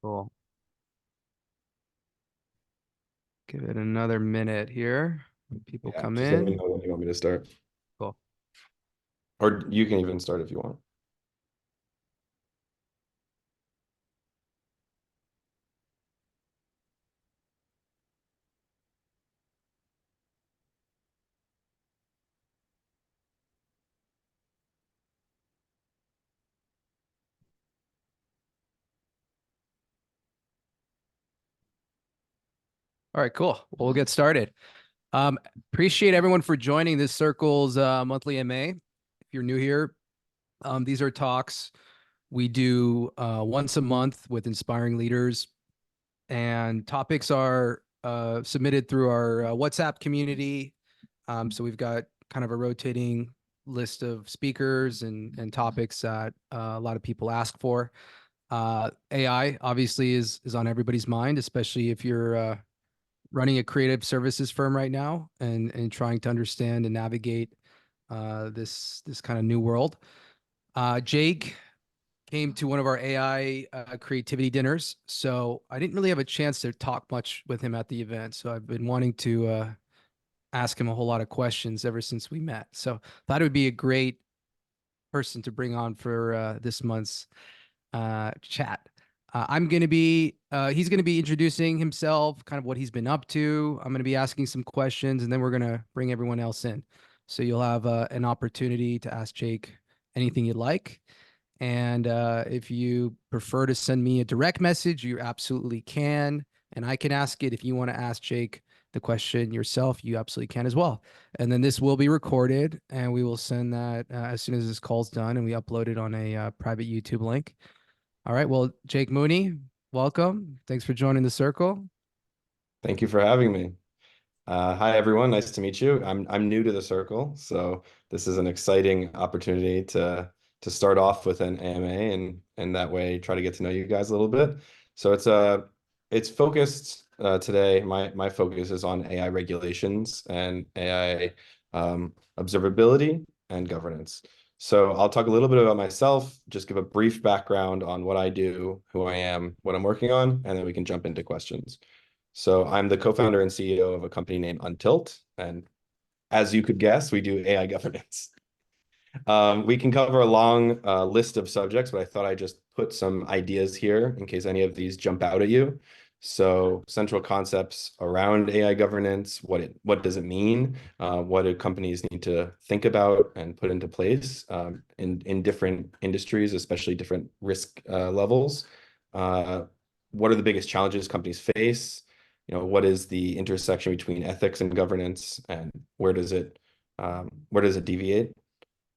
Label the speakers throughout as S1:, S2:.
S1: Cool. Give it another minute here. When people
S2: Yeah,
S1: come
S2: just let me
S1: in.
S2: know when you want me to start.
S1: Cool.
S2: Or you can even start if you want.
S1: All right, cool. Well, we'll get started. Appreciate everyone for joining this Circle's monthly MA. If you're new here, these are talks we do once a month with inspiring leaders, and topics are submitted through our WhatsApp community. So we've got kind of a rotating list of speakers and topics that a lot of people ask for. AI obviously is on everybody's mind, especially if you're running a creative services firm right now and trying to understand and navigate this kind of new world. Jake came to one of our AI creativity dinners, so I didn't really have a chance to talk much with him at the event. So I've been wanting to ask him a whole lot of questions ever since we met. So thought it would be a great person to bring on for this month's chat. He's going to be introducing himself, kind of what he's been up to. I'm going to be asking some questions, and then we're going to bring everyone else in. So you'll have an opportunity to ask Jake anything you'd like. And if you prefer to send me a direct message, you absolutely can. And I can ask it. If you want to ask Jake the question yourself, you absolutely can as well. And then this will be recorded, and we will send that as soon as this call's done, and we upload it on a private YouTube link. All right. Well, Jake Mooney, welcome. Thanks for joining the circle.
S2: Thank you for having me. Hi everyone, nice to meet you. I'm new to the circle, so this is an exciting opportunity to start off with an AMA and that way try to get to know you guys a little bit. So it's focused today. My focus is on AI regulations and AI observability and governance. So I'll talk a little bit about myself, just give a brief background on what I do, who I am, what I'm working on, and then we can jump into questions. So I'm the co-founder and CEO of a company named Untilt, and as you could guess, we do AI governance. We can cover a long list of subjects, but I thought I'd just put some ideas here in case any of these jump out at you. So central concepts around AI governance, what does it mean? What do companies need to think about and put into place in different industries, especially different risk levels? What are the biggest challenges companies face? What is the intersection between ethics and governance, and where does it deviate?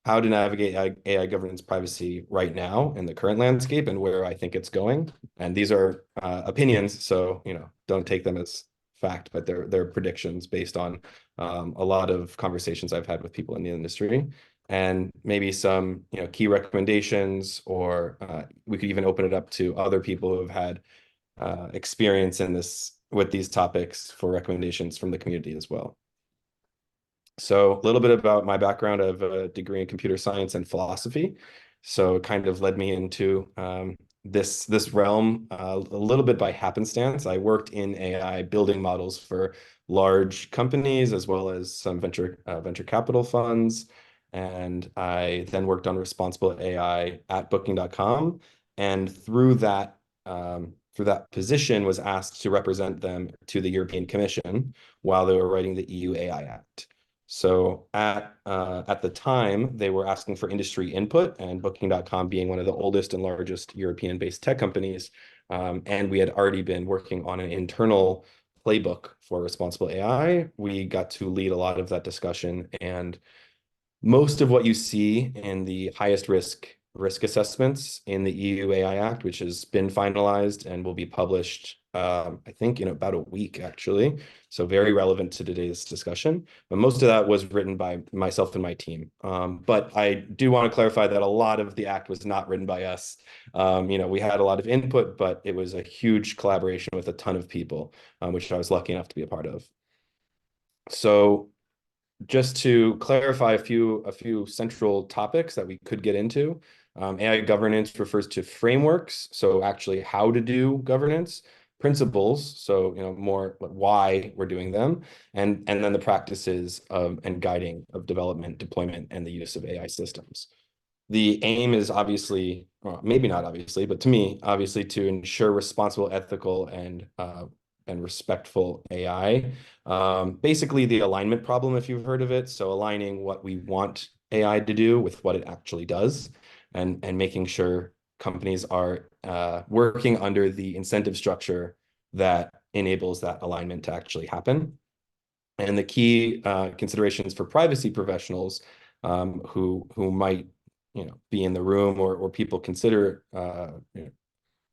S2: How to navigate AI governance privacy right now in the current landscape and where I think it's going. And these are opinions, so don't take them as fact, but they're predictions based on a lot of conversations I've had with people in the industry, and maybe some key recommendations, or we could even open it up to other people who have had experience in this with these topics for recommendations from the community as well. So a little bit about my background. I have a degree in computer science and philosophy. So it kind of led me into this realm a little bit by happenstance. I worked in AI building models for large companies as well as some venture capital funds. And I then worked on responsible AI at Booking.com. And through that position was asked to represent them to the European Commission while they were writing the EU AI Act. So at the time, they were asking for industry input, and Booking.com being one of the oldest and largest European-based tech companies, and we had already been working on an internal playbook for responsible AI. We got to lead a lot of that discussion, and most of what you see in the highest risk assessments in the EU AI Act, which has been finalized and will be published, I think, in about a week, actually. So very relevant to today's discussion. But most of that was written by myself and my team. But I do want to clarify that a lot of the act was not written by us. We had a lot of input, but it was a huge collaboration with a ton of people, which I was lucky enough to be a part of. So just to clarify a few central topics that we could get into. AI governance refers to frameworks, so actually how to do governance, principles, so more like why we're doing them, and then the practices and guiding of development, deployment, and the use of AI systems. The aim is obviously, well, maybe not obviously, but to me, obviously to ensure responsible, ethical, and respectful AI. Basically, the alignment problem, if you've heard of it. So aligning what we want AI to do with what it actually does, and making sure companies are working under the incentive structure that enables that alignment to actually happen. And the key considerations for privacy professionals who might be in the room, or people consider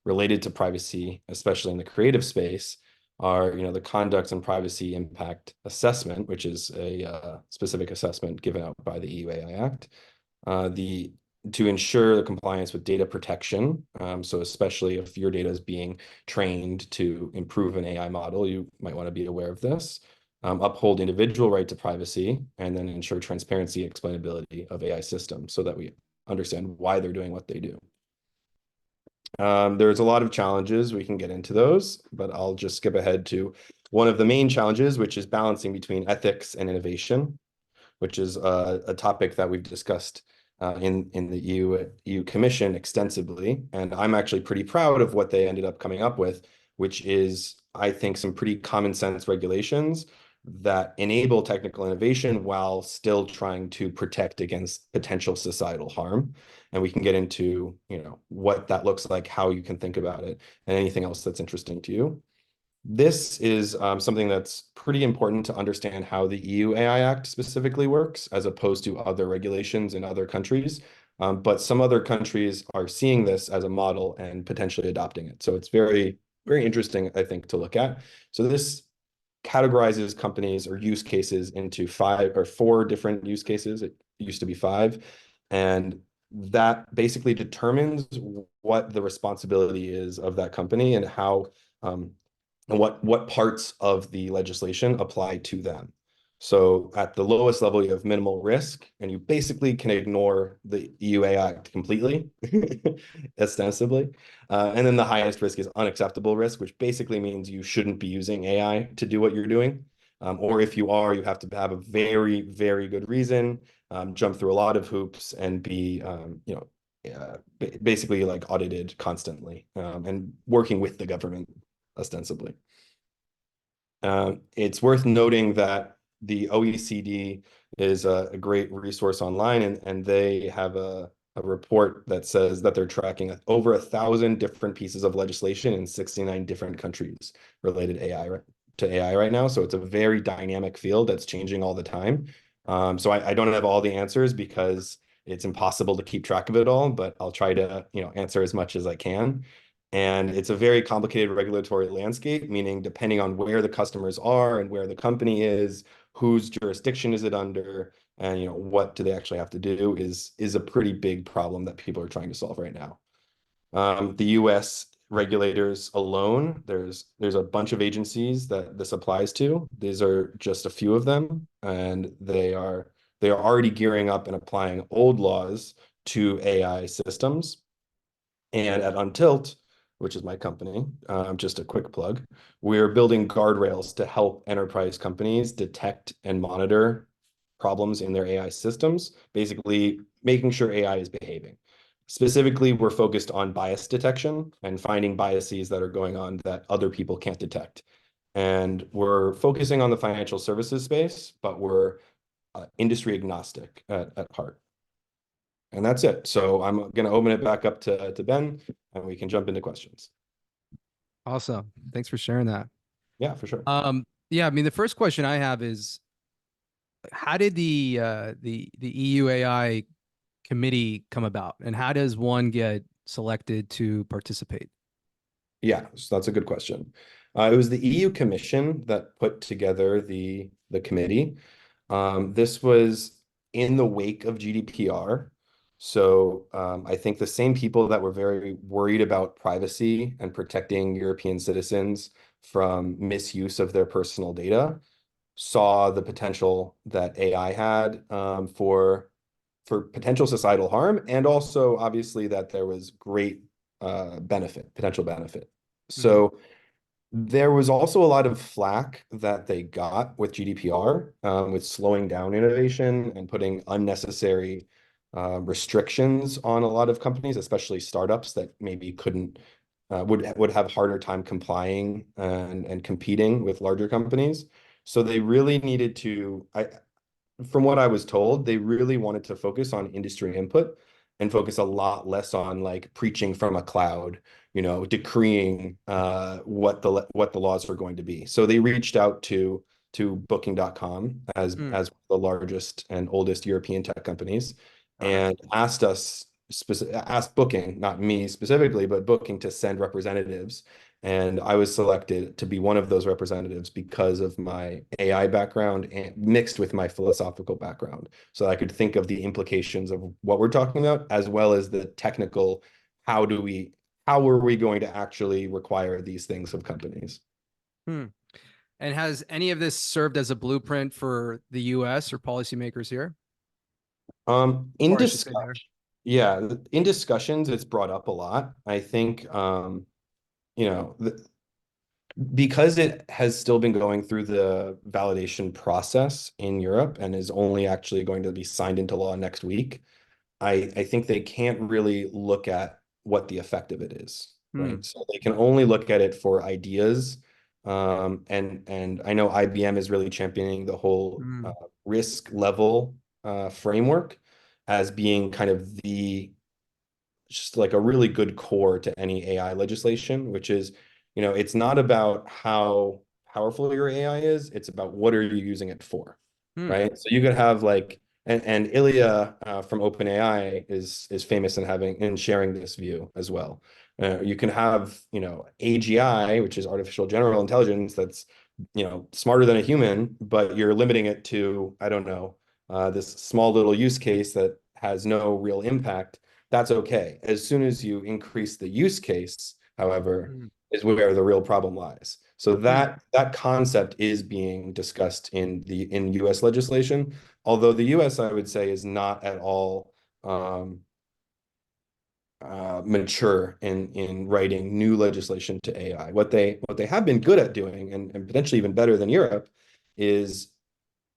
S2: related to privacy, especially in the creative space, are the conduct and privacy impact assessment, which is a specific assessment given out by the EU AI Act. The To ensure the compliance with data protection. So especially if your data is being trained to improve an AI model, you might want to be aware of this. Uphold individual right to privacy, and then ensure transparency, explainability of AI systems so that we understand why they're doing what they do. There's a lot of challenges. We can get into those, but I'll just skip ahead to one of the main challenges, which is balancing between ethics and innovation, which is a topic that we've discussed in the EU Commission extensively. And I'm actually pretty proud of what they ended up coming up with, which is, I think, some pretty common sense regulations that enable technical innovation while still trying to protect against potential societal harm. And we can get into, what that looks like, how you can think about it, and anything else that's interesting to you. This is something that's pretty important to understand how the EU AI Act specifically works, as opposed to other regulations in other countries. But some other countries are seeing this as a model and potentially adopting it. So it's very, very interesting, I think, to look at. So this categorizes companies or use cases into 5 or 4 different use cases. It used to be 5. And that basically determines what the responsibility is of that company, and how and what parts of the legislation apply to them. So at the lowest level, you have minimal risk, and you basically can ignore the EUA Act completely, ostensibly. And then the highest risk is unacceptable risk, which basically means you shouldn't be using AI to do what you're doing. Or if you are, you have to have a very, very good reason, jump through a lot of hoops, and be, basically like audited constantly, and working with the government ostensibly. It's worth noting that the OECD is a great resource online, and they have a report that says that they're tracking over 1,000 different pieces of legislation in 69 different countries related to AI right now. So it's a very dynamic field that's changing all the time. So I don't have all the answers because it's impossible to keep track of it all, but I'll try to answer as much as I can. And it's a very complicated regulatory landscape, meaning depending on where the customers are and where the company is, whose jurisdiction is it under, and what do they actually have to do is a pretty big problem that people are trying to solve right now. The US regulators alone, there's a bunch of agencies that this applies to. These are just a few of them, and they are already gearing up and applying old laws to AI systems. And at Untilt, which is my company, just a quick plug, we're building guardrails to help enterprise companies detect and monitor problems in their AI systems, basically making sure AI is behaving. Specifically, we're focused on bias detection and finding biases that are going on that other people can't detect. And we're focusing on the financial services space, but we're industry agnostic at heart. And that's it. So I'm going to open it back up to Ben, and we can jump into questions.
S1: Awesome. Thanks for sharing that.
S2: Yeah, for sure.
S1: Yeah, I mean, the first question I have is, how did the EU AI committee come about, and how does one get selected to participate?
S2: Yeah, so that's a good question. It was the EU Commission that put together the committee. This was in the wake of GDPR. So I think the same people that were very worried about privacy and protecting European citizens from misuse of their personal data saw the potential that AI had for for potential societal harm, and also obviously that there was great potential benefit.
S1: Mm,
S2: So there was also a lot of flack that they got with GDPR, with slowing down innovation and putting unnecessary restrictions on a lot of companies, especially startups that maybe couldn't would have harder time complying and competing with larger companies. So they really needed to, from what I was told, they really wanted to focus on industry input and focus a lot less on like preaching from a cloud, decreeing what the laws are going to be. So they reached out to Booking.com
S1: mm,
S2: as the largest and oldest European tech companies,
S1: got it.
S2: and asked Booking, not me specifically, but Booking to send representatives. And I was selected to be one of those representatives because of my AI background and mixed with my philosophical background. So I could think of the implications of what we're talking about, as well as the technical, how do we, how are we going to actually require these things of companies?
S1: Hmm. And has any of this served as a blueprint for the US or policymakers here?
S2: In
S1: Or I should say
S2: discussion,
S1: there.
S2: yeah, in discussions, it's brought up a lot. I think, you know, because it has still been going through the validation process in Europe and is only actually going to be signed into law next week, I think they can't really look at what the effect of it is,
S1: Hmm.
S2: right? So they can only look at it for ideas. And I know IBM is really championing the whole
S1: Hmm.
S2: risk level framework as being kind of just like a really good core to any AI legislation, which is, it's not about how powerful your AI is, it's about what are you using it for,
S1: Hmm.
S2: right? So you could have like, and Ilya from OpenAI is famous in having in sharing this view as well. You can have, AGI, which is artificial general intelligence, that's, smarter than a human, but you're limiting it to, I don't know, this small little use case that has no real impact. That's okay. As soon as you increase the use case, however,
S1: Hmm.
S2: is where the real problem lies. So
S1: Hmm.
S2: that concept is being discussed in US legislation, although the US, I would say, is not at all mature in writing new legislation to AI. What they have been good at doing, and potentially even better than Europe, is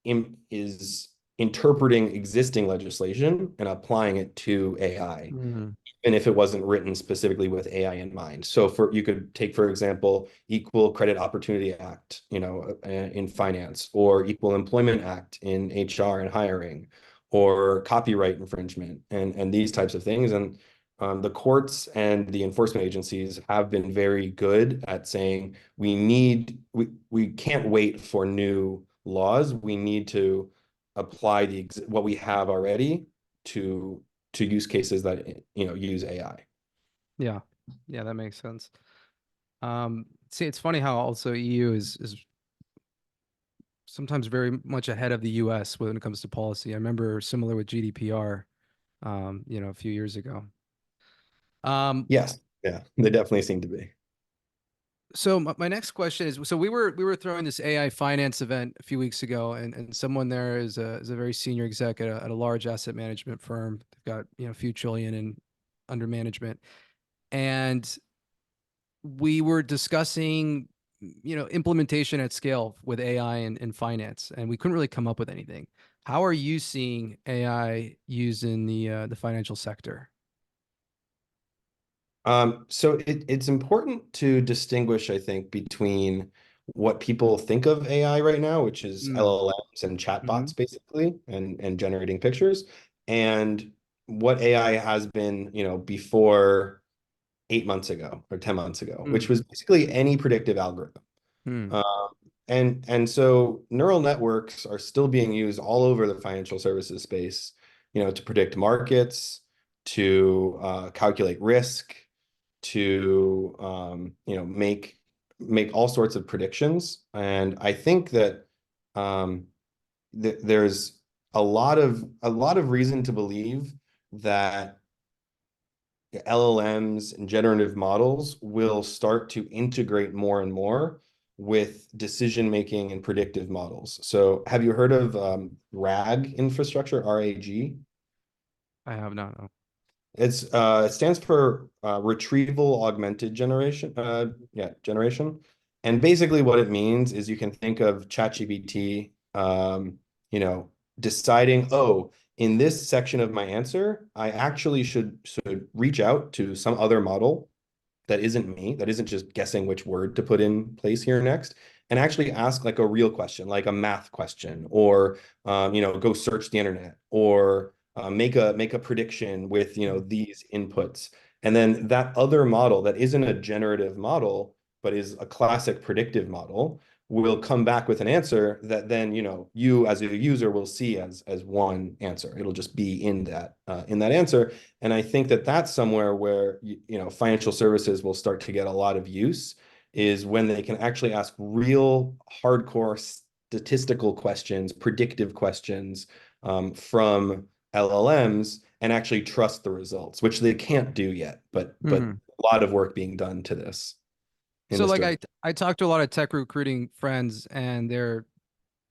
S2: is interpreting existing legislation and applying it to AI,
S1: Hmm.
S2: even if it wasn't written specifically with AI in mind. So you could take, for example, Equal Credit Opportunity Act, in finance, or Equal Employment Act in HR and hiring, or copyright infringement and these types of things. And the courts and the enforcement agencies have been very good at saying we can't wait for new laws. We need to apply what we have already to use cases that use AI.
S1: Yeah. Yeah, that makes sense. See, it's funny how also EU is sometimes very much ahead of the US when it comes to policy. I remember similar with GDPR, a few years ago. Um,
S2: Yes, yeah, they definitely seem to be.
S1: so my next question is, so we were throwing this AI finance event a few weeks ago, and someone there is a very senior exec at a large asset management firm. They've got, a few trillion in under management. And we were discussing, implementation at scale with AI in finance, and we couldn't really come up with anything. How are you seeing AI used in the financial sector?
S2: So it's important to distinguish, I think, between what people think of AI right now, which is
S1: Mm,
S2: LLMs and
S1: hmm.
S2: chatbots, basically, and generating pictures, and what AI has been, before 8 months ago or 10 months ago, which
S1: Mm,
S2: was basically any predictive algorithm.
S1: mm,
S2: Um, and so neural networks are still being used all over the financial services space, to predict markets, to calculate risk, to make all sorts of predictions. And I think that there's a lot of reason to believe that LLMs and generative models will start to integrate more and more with decision making and predictive models. So have you heard of RAG infrastructure, RAG?
S1: I have not. No.
S2: It stands for retrieval augmented generation. Yeah, generation. And basically what it means is you can think of ChatGPT, you know, deciding, oh, in this section of my answer, I actually should reach out to some other model that isn't me, that isn't just guessing which word to put in place here next, and actually ask like a real question, like a math question, or go search the internet, or make a prediction with these inputs. And then that other model that isn't a generative model, but is a classic predictive model, will come back with an answer that then you as a user will see as one answer. It'll just be in that answer. And I think that that's somewhere where financial services will start to get a lot of use, is when they can actually ask real hardcore statistical questions, predictive questions from LLMs, and actually trust the results, which they can't do yet. But
S1: Mhm.
S2: a lot of work being done to this in
S1: So
S2: this
S1: like
S2: direction.
S1: I talked to a lot of tech recruiting friends and they're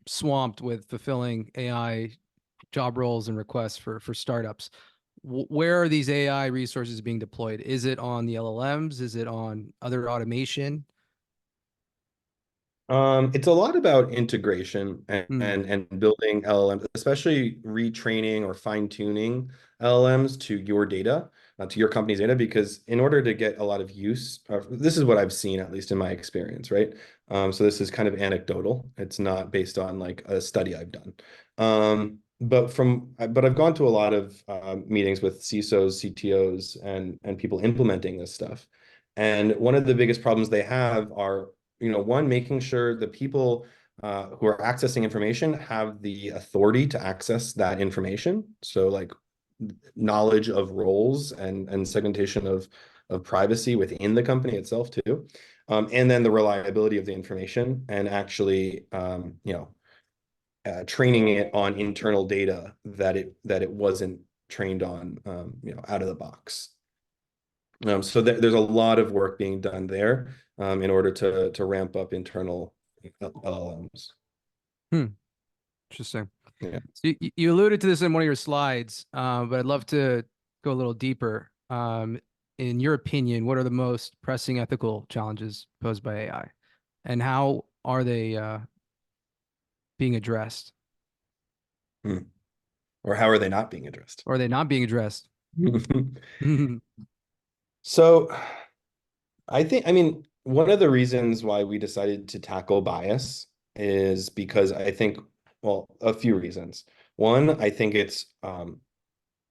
S1: swamped with fulfilling AI job roles and requests for startups. Where are these AI resources being deployed? Is it on the LLMs? Is it on other automation?
S2: It's a lot about integration and,
S1: Hmm.
S2: and building LLMs, especially retraining or fine-tuning LLMs to your data, to your company's data, because in order to get a lot of use, this is what I've seen, at least in my experience, right? So this is kind of anecdotal. It's not based on like a study I've done. But I've gone to a lot of meetings with CISOs, CTOs, and people implementing this stuff. And one of the biggest problems they have are one, making sure the people who are accessing information have the authority to access that information. So like knowledge of roles and segmentation of privacy within the company itself too. And then the reliability of the information, and actually training it on internal data that it wasn't trained on out of the box. So there's a lot of work being done there in order to ramp up internal LLMs.
S1: Hmm. Interesting.
S2: Yeah.
S1: So you alluded to this in one of your slides, but I'd love to go a little deeper. In your opinion, what are the most pressing ethical challenges posed by AI, and how are they being addressed,
S2: Hmm. Or how are they not being addressed?
S1: or are they not being addressed?
S2: So I mean, one of the reasons why we decided to tackle bias is because I think, well, a few reasons. One, I think it's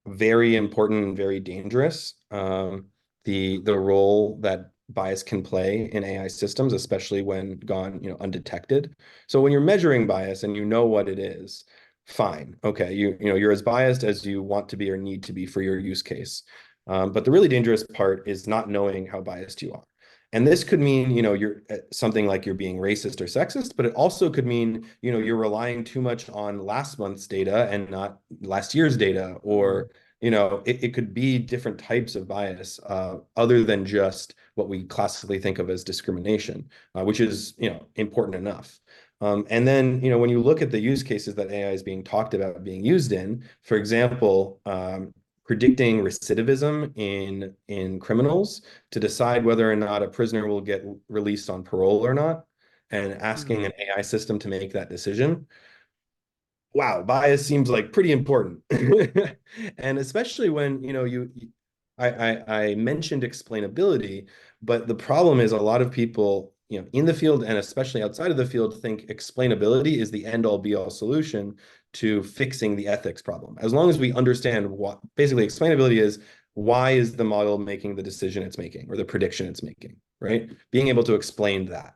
S2: very important and very dangerous. The role that bias can play in AI systems, especially when gone, undetected. So when you're measuring bias and you know what it is, fine, okay, you're as biased as you want to be or need to be for your use case. But the really dangerous part is not knowing how biased you are. And this could mean, you're something like you're being racist or sexist, but it also could mean, you're relying too much on last month's data and not last year's data, or it could be different types of bias other than just what we classically think of as discrimination, which is, important enough. And then, when you look at the use cases that AI is being talked about being used in, for example, predicting recidivism in criminals to decide whether or not a prisoner will get released on parole or not, and asking an AI system to make that decision. Wow, bias seems like pretty important. And especially when, I mentioned explainability, but the problem is a lot of people, in the field and especially outside of the field, think explainability is the end all be all solution to fixing the ethics problem. As long as we understand what basically explainability is, why is the model making the decision it's making or the prediction it's making, right? Being able to explain that.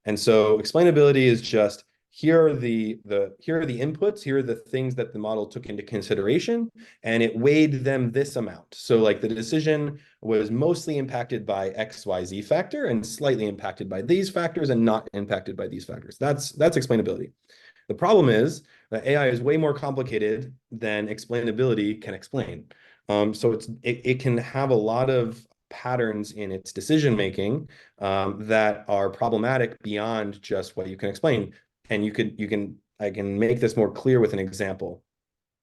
S2: And so explainability is just, here are the inputs, here are the things that the model took into consideration, and it weighed them this amount. So like the decision was mostly impacted by XYZ factor and slightly impacted by these factors and not impacted by these factors. That's explainability. The problem is that AI is way more complicated than explainability can explain. So it can have a lot of patterns in its decision making that are problematic beyond just what you can explain. And I can make this more clear with an example.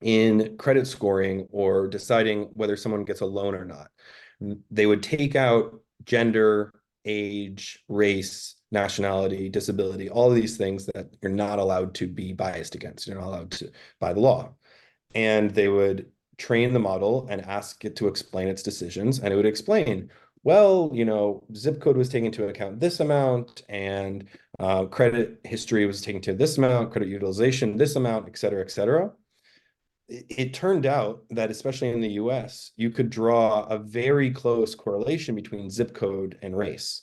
S2: in credit scoring or deciding whether someone gets a loan or not. They would take out gender, age, race, nationality, disability, all of these things that you're not allowed to be biased against. You're not allowed to by the law. And they would train the model and ask it to explain its decisions, and it would explain, well, zip code was taken into account this amount, and credit history was taken to this amount, credit utilization this amount, et cetera, et cetera. It turned out that, especially in the US, you could draw a very close correlation between zip code and race,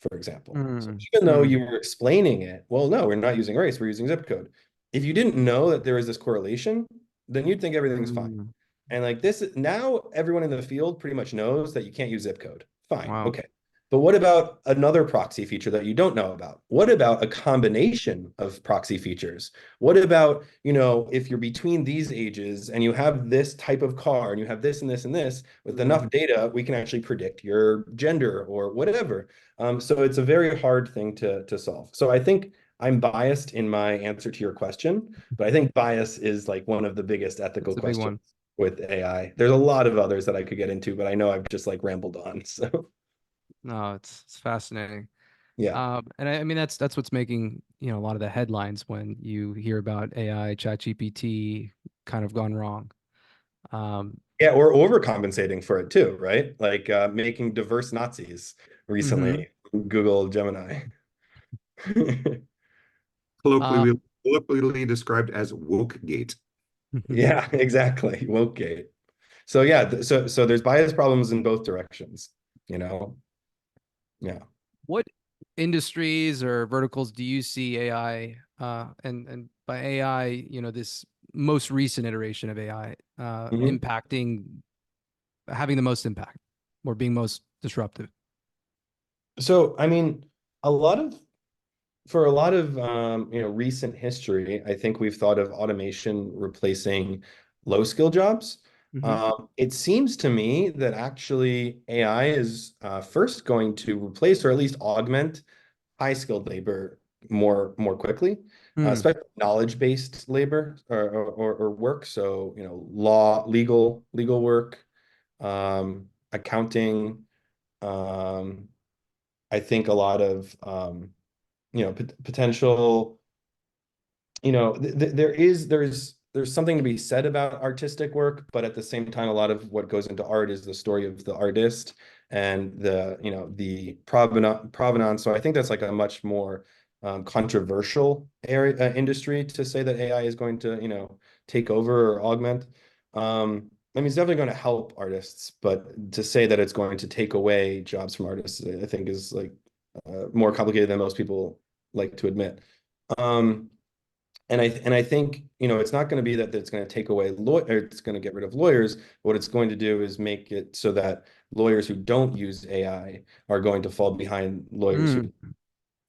S2: for example. So
S1: Mm,
S2: even though
S1: mm,
S2: you were explaining it, well, no, we're not using race, we're using zip code. If you didn't know that there was this correlation, then you'd think everything's fine.
S1: mm.
S2: And like this, now everyone in the field pretty much knows that you can't use zip code. Fine,
S1: Wow.
S2: okay. But what about another proxy feature that you don't know about? What about a combination of proxy features? What about, if you're between these ages and you have this type of car and you have this and this and this, with
S1: Mm.
S2: enough data, we can actually predict your gender or whatever. So it's a very hard thing to solve. So I think I'm biased in my answer to your question, but I think bias is like one of the biggest ethical
S1: It's a big
S2: questions
S1: one.
S2: with AI. There's a lot of others that I could get into, but I know I've just like rambled on. So
S1: No, it's fascinating.
S2: yeah.
S1: And I mean that's what's making, a lot of the headlines when you hear about AI, ChatGPT kind of gone wrong. Um,
S2: Yeah, or overcompensating for it too, right? Like making diverse Nazis
S1: mhm.
S2: recently, Google Gemini.
S1: Uh,
S3: Colloquially described as woke gate.
S2: Yeah, exactly. Wokegate. So yeah, so there's bias problems in both directions, you know? Yeah.
S1: what industries or verticals do you see AI, and by AI, this most recent iteration of AI,
S2: Mhm.
S1: having the most impact or being most disruptive?
S2: So I mean, a lot of for a lot of recent history, I think we've thought of automation replacing low skill jobs.
S1: Hmm.
S2: It seems to me that actually AI is first going to replace or at least augment high skilled labor more quickly,
S1: Mm,
S2: especially knowledge based labor or work. So legal work, accounting. Um, I think a lot of potential, there's something to be said about artistic work, but at the same time, a lot of what goes into art is the story of the artist and the provenance. So I think that's like a much more controversial area industry to say that AI is going to take over or augment. I mean, it's definitely going to help artists, but to say that it's going to take away jobs from artists, I think is like more complicated than most people like to admit. Um, and I think it's not going to be that it's going to take away or it's going to get rid of lawyers. What it's going to do is make it so that lawyers who don't use AI are going to fall behind lawyers who
S1: mm,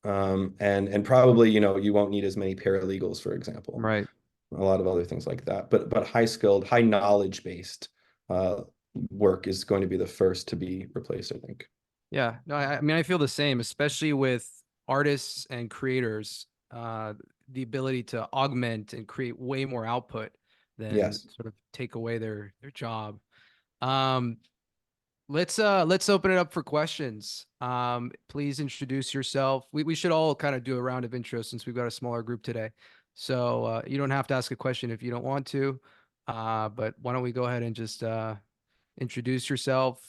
S2: do. And probably you won't need as many paralegals, for example,
S1: right.
S2: a lot of other things like that. But high skilled, high knowledge based uh, work is going to be the first to be replaced, I think.
S1: Yeah. No, I mean, I feel the same, especially with artists and creators, the ability to augment and create way more output than
S2: Yes.
S1: sort of take away their job. Um, let's open it up for questions. Please introduce yourself. We should all kind of do a round of intros since we've got a smaller group today. So you don't have to ask a question if you don't want to. But why don't we go ahead and just introduce yourself,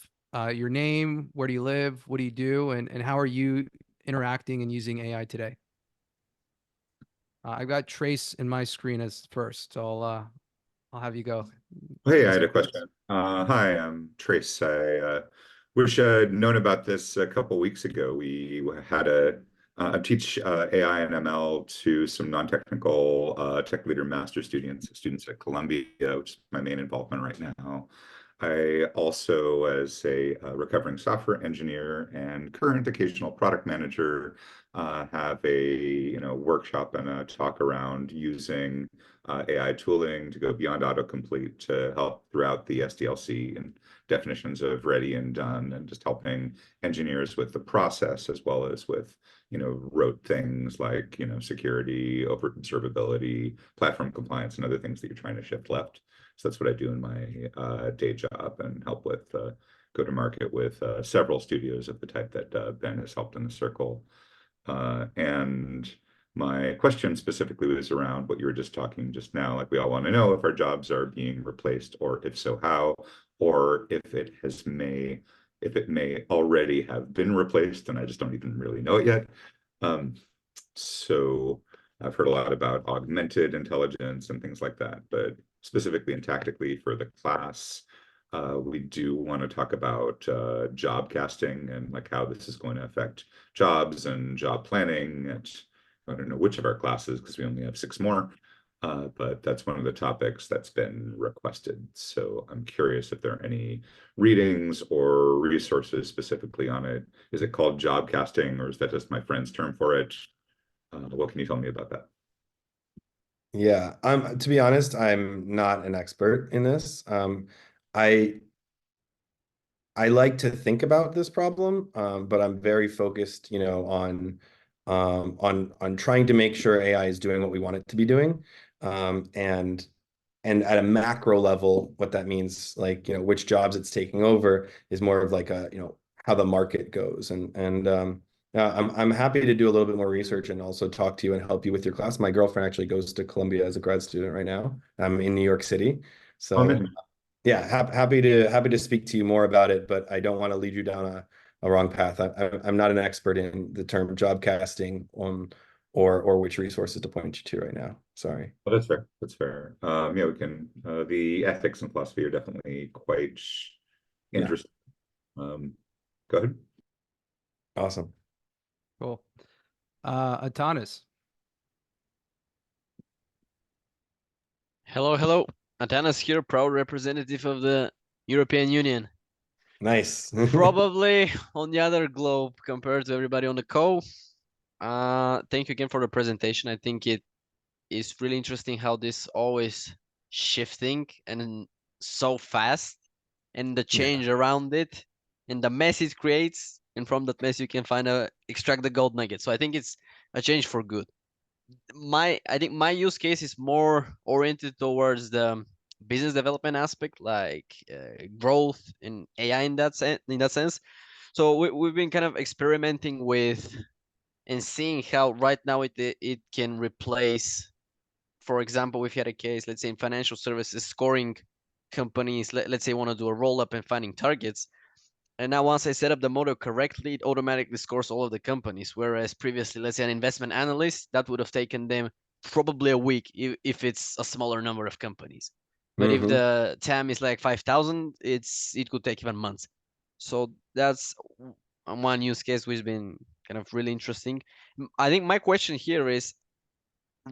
S1: your name, where do you live, what do you do, and how are you interacting and using AI today? I've got Trace in my screen as first, so I'll have you go.
S3: Hey, I
S1: Ask
S3: had
S1: your
S3: a
S1: questions.
S3: question. Hi, I'm Trace. I wish I'd known about this a couple weeks ago. We had I teach AI and ML to some non-technical tech leader master students at Columbia, which is my main involvement right now. I also, as a recovering software engineer and current occasional product manager, have a workshop and a talk around using AI tooling to go beyond autocomplete to help throughout the SDLC and definitions of ready and done, and just helping engineers with the process as well as with rote things like security, over observability, platform compliance, and other things that you're trying to shift left. So that's what I do in my day job, and help with go to market with several studios of the type that Ben has helped in the circle. And my question specifically was around what you were just talking just now. Like, we all want to know if our jobs are being replaced, or if so, how, or if it may already have been replaced, and I just don't even really know it yet. So I've heard a lot about augmented intelligence and things like that, but specifically and tactically for the class, we do want to talk about job casting, and like how this is going to affect jobs and job planning at, I don't know which of our classes, because we only have 6 more, but that's one of the topics that's been requested. So I'm curious if there are any readings or resources specifically on it. Is it called job casting, or is that just my friend's term for it? What can you tell me about that?
S2: Yeah, to be honest, I'm not an expert in this. I I like to think about this problem, but I'm very focused, on trying to make sure AI is doing what we want it to be doing. And at a macro level, what that means, like, which jobs it's taking over is more of like how the market goes. I'm happy to do a little bit more research and also talk to you and help you with your class. My girlfriend actually goes to Columbia as a grad student right now. I'm in New York City. So
S3: Amazing.
S2: yeah, happy to speak to you more about it, but I don't want to lead you down a wrong path. I'm not an expert in the term job casting or which resources to point you to right now. Sorry.
S3: Well, that's fair. That's fair. Yeah, we can. The ethics and philosophy are definitely quite
S2: Yeah,
S3: interesting. Um, Go ahead.
S2: awesome.
S1: Cool. Atanas.
S4: Hello, hello. Atanas here, proud representative of the European Union.
S2: Nice.
S4: Probably on the other globe compared to everybody on the call. Thank you again for the presentation. I think it is really interesting how this always shifting and so fast, and the
S2: Yeah.
S4: change around it and the mess it creates. And from that mess, you can extract the gold nugget. So I think it's a change for good. I think my use case is more oriented towards the business development aspect, like growth in AI in that sense. So we've been kind of experimenting with and seeing how right now it can replace. For example, if you had a case, let's say in financial services, scoring companies, let's say want to do a roll up and finding targets, and now once I set up the model correctly, it automatically scores all of the companies. Whereas previously, let's say an investment analyst, that would have taken them probably a week if it's a smaller number of companies. But if
S2: Hmm.
S4: the TAM is like 5,000, it could take even months. So that's one use case which has been kind of really interesting. I think my question here is,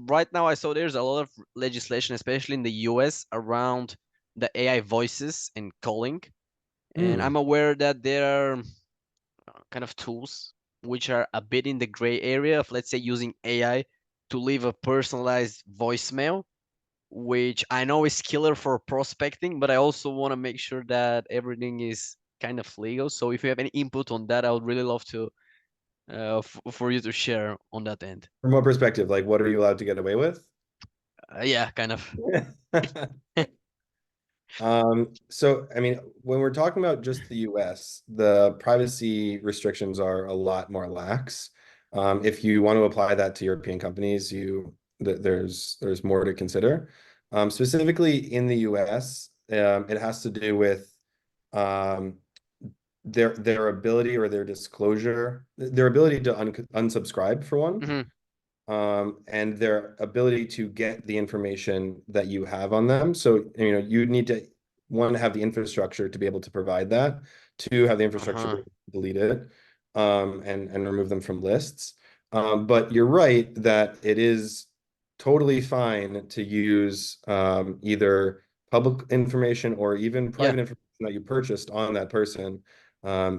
S4: right now I saw there's a lot of legislation, especially in the US, around the AI voices and calling. And I'm aware that there are kind of tools which are a bit in the gray area of, let's say, using AI to leave a personalized voicemail, which I know is killer for prospecting, but I also want to make sure that everything is kind of legal. So if you have any input on that, I would really love to for you to share on that end.
S2: From what perspective, like what are you allowed to get away with?
S4: Yeah, kind of.
S2: So I mean, when we're talking about just the US, the privacy restrictions are a lot more lax. If you want to apply that to European companies, there's more to consider. Specifically in the US, it has to do with um, their ability or their disclosure, their ability to unsubscribe for one,
S4: Hmm.
S2: and their ability to get the information that you have on them. So, you need to, one, have the infrastructure to be able to provide that, two, have the infrastructure
S4: Uh-huh.
S2: to delete it, and remove them from lists. But you're right that it is totally fine to use either public information or even
S4: Yeah.
S2: private information that you purchased on that person,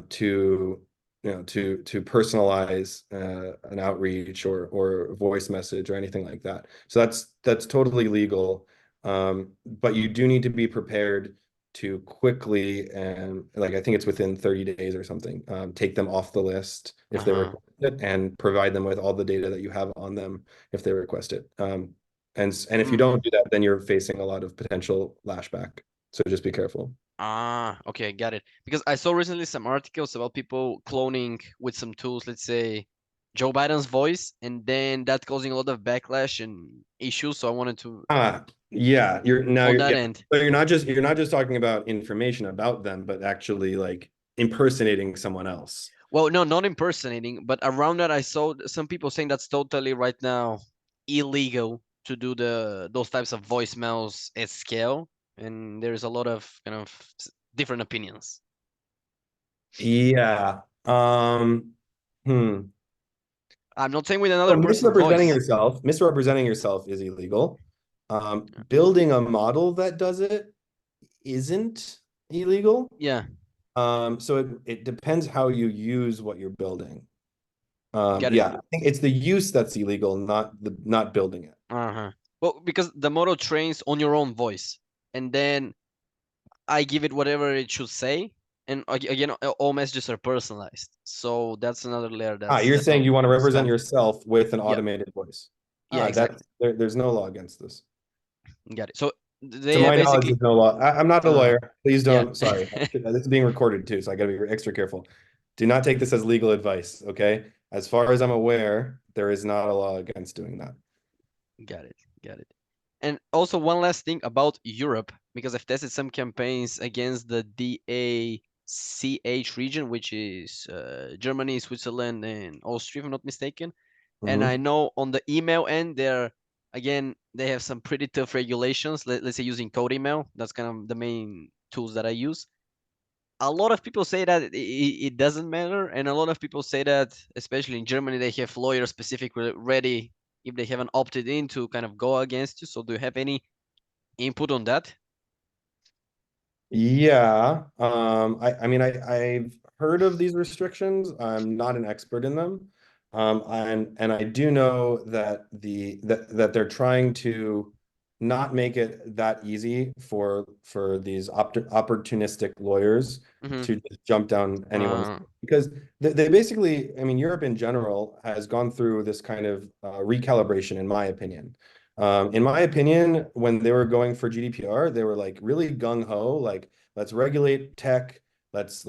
S2: to to personalize an outreach or a voice message or anything like that. So that's totally legal. But you do need to be prepared to quickly, and like I think it's within 30 days or something, take them off the list if they
S4: Uh-huh.
S2: request it, and provide them with all the data that you have on them if they request it. And if you don't do that, then you're facing a lot of potential lashback. So just be careful.
S4: Ah, okay, got it. Because I saw recently some articles about people cloning with some tools, let's say Joe Biden's voice, and then that causing a lot of backlash and issues. So I wanted to
S2: Yeah,
S4: on that
S2: yeah.
S4: end.
S2: So you're not just talking about information about them, but actually like impersonating someone else.
S4: Well, no, not impersonating, but around that I saw some people saying that's totally right now illegal to do those types of voicemails at scale, and there's a lot of kind of different opinions.
S2: Yeah. Hmm.
S4: I'm not saying with
S2: So
S4: another person's voice.
S2: misrepresenting yourself is illegal. Building a model that does it isn't illegal.
S4: Yeah,
S2: So it depends how you use what you're building.
S4: got it.
S2: Yeah, I think it's the use that's illegal, not building it.
S4: Uh-huh. Well, because the model trains on your own voice, and then I give it whatever it should say, and again, all messages are personalized. So that's another layer that's
S2: You're saying
S4: definitely
S2: you want to represent
S4: spam.
S2: yourself with an
S4: Yeah,
S2: automated voice.
S4: yeah, exactly.
S2: There's no law against this.
S4: Got it. So
S2: To
S4: they have
S2: my knowledge,
S4: basically,
S2: there's no law. I'm not a
S4: uh,
S2: lawyer. Please
S4: yeah,
S2: don't. Sorry, this is being recorded too, so I got to be extra careful. Do not take this as legal advice, okay? As far as I'm aware, there is not a law against doing that.
S4: got it, got it. And also one last thing about Europe, because I've tested some campaigns against the DACH region, which is Germany, Switzerland, and Austria, if I'm not mistaken. And I
S2: Mhm.
S4: know on the email end, they have some pretty tough regulations. Let's say using code email. That's kind of the main tools that I use. A lot of people say that it doesn't matter, and a lot of people say that, especially in Germany, they have lawyers specifically ready if they haven't opted in to kind of go against you. So do you have any input on that?
S2: Yeah. I mean, I've heard of these restrictions. I'm not an expert in them. And I do know that that they're trying to not make it that easy for these opportunistic lawyers
S4: Mm-hmm.
S2: to just jump down anyone's,
S4: Uh,
S2: because they basically, I mean, Europe in general has gone through this kind of recalibration, in my opinion. In my opinion, when they were going for GDPR, they were like really gung ho, like let's regulate tech, let's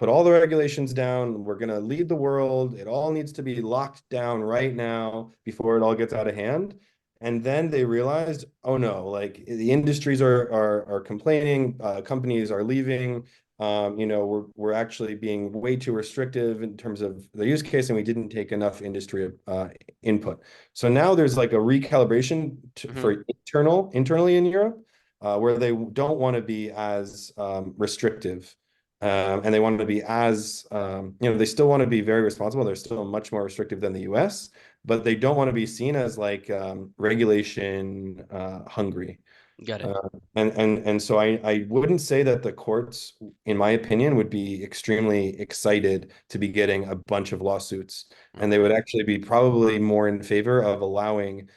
S2: put all the regulations down. We're gonna lead the world. It all needs to be locked down right now before it all gets out of hand. And then they realized, oh no, like the industries are complaining, companies are leaving. We're actually being way too restrictive in terms of the use case, and we didn't take enough industry input. So now there's like a recalibration
S4: mm-hmm.
S2: for internally in Europe, where they don't want to be as restrictive, and they want to be as they still want to be very responsible. They're still much more restrictive than the U.S., but they don't want to be seen as like regulation hungry.
S4: Got it.
S2: Uh, and so I wouldn't say that the courts, in my opinion, would be extremely excited to be getting a bunch of lawsuits, and they would
S4: Uh,
S2: actually be probably more in favor of allowing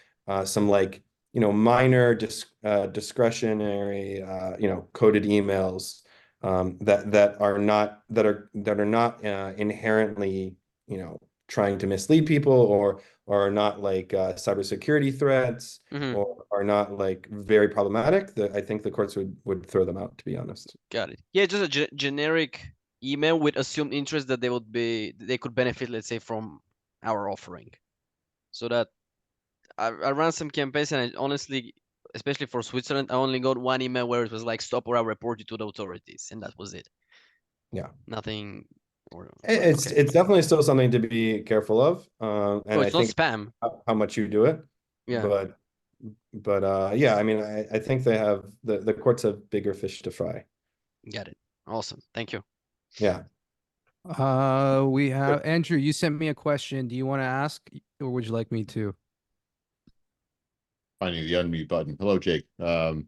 S2: some like minor discretionary coded emails that are not inherently trying to mislead people, or are not like cybersecurity threats,
S4: mm-hmm.
S2: or are not like very problematic. I think the courts would throw them out, to be honest.
S4: Got it. Yeah, just a generic email with assumed interest that they could benefit, let's say, from our offering. So that I ran some campaigns, and I honestly, especially for Switzerland, I only got one email where it was like, "Stop or I'll report you to the authorities," and that was it.
S2: Yeah.
S4: Nothing. But
S2: It's
S4: okay.
S2: it's definitely still something to be careful of,
S4: Oh,
S2: and I
S4: it's not
S2: think
S4: spam.
S2: how much you do it,
S4: Yeah,
S2: but yeah, I mean, I think the courts have bigger fish to fry.
S4: got it. Awesome. Thank you.
S2: Yeah.
S1: We have Andrew, you sent me a question. Do you want to ask, or would you like me to?
S5: Finding the unmute button. Hello, Jake.